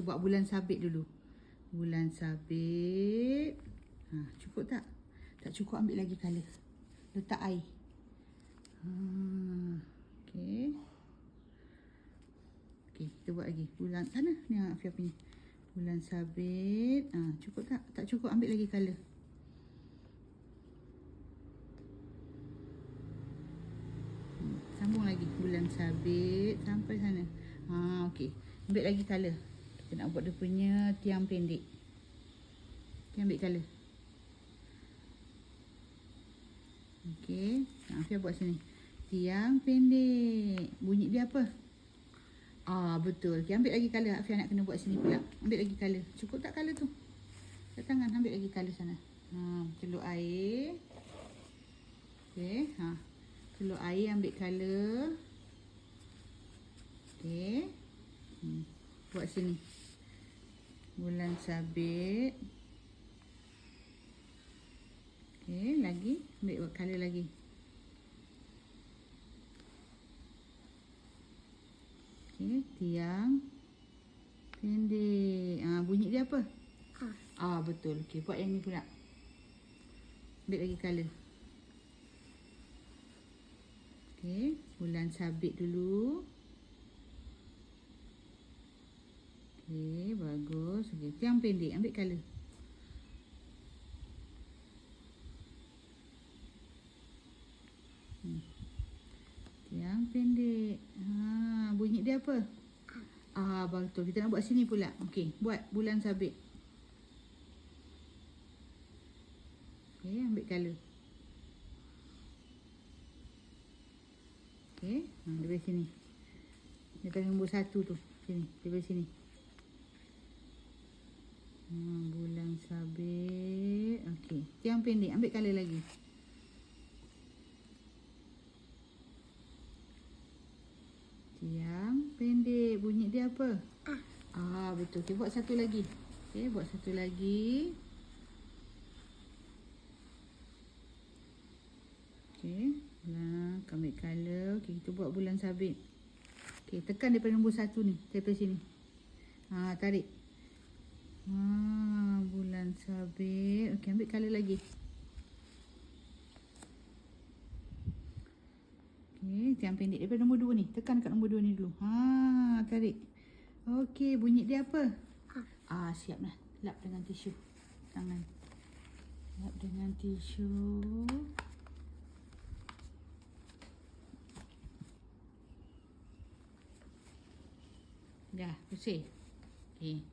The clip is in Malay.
buat bulan sabit dulu. Bulan sabit. Cukup tak? Tak cukup, ambil lagi colour. Letak air. Okey. Okey, kita buat lagi. Bulan sana ni Afia punya. Bulan sabit. Cukup tak? Tak cukup, ambil lagi colour. Sambung lagi. Bulan sabit sampai sana. Okey. Ambil lagi colour. Kita nak buat dia punya tiang pendek. Kita ambil colour. Okey. Afia buat sini. Tiang pendek. Bunyi dia apa? Betul. Okay, ambil lagi colour. Afia nak kena buat sini pula. Ambil lagi colour. Cukup tak colour tu? Kat tangan. Ambil lagi colour sana. Celuk air. Okey. Celuk air, ambil colour. Okey. Buat sini. Bulan sabit. Okey, lagi. Ambil colour lagi. Okey, tiang pendek. Bunyi dia apa? Betul. Okey, buat yang ni pula. Ambil lagi colour. Okey, bulan sabit dulu. Okey, bagus. Okey, tiang pendek, ambil colour. Tiang pendek. Bunyi dia apa? Betul. Kita nak buat sini pula. Okey, buat bulan sabit. Okey, ambil colour. Okey, daripada sini. Daripada nombor 1 tu. Sini, daripada sini. Bulan sabit. Okey, tiang pendek, ambil colour lagi. Tiang pendek. Bunyi dia apa? Betul. Okey, buat satu lagi. Okey, buat satu lagi. Okey, ambil colour. Okey, kita buat bulan sabit. Okey, tekan daripada nombor 1 ni. Daripada sini. Tarik. Bulan sabit. Okey, ambil colour lagi. Okey, tiang pendek daripada nombor 2 ni. Tekan kat nombor 2 ni dulu. Tarik. Okey, bunyi dia apa? Siap dah. Lap dengan tisu. Tangan. Lap dengan tisu. Dah, bersih. Okey.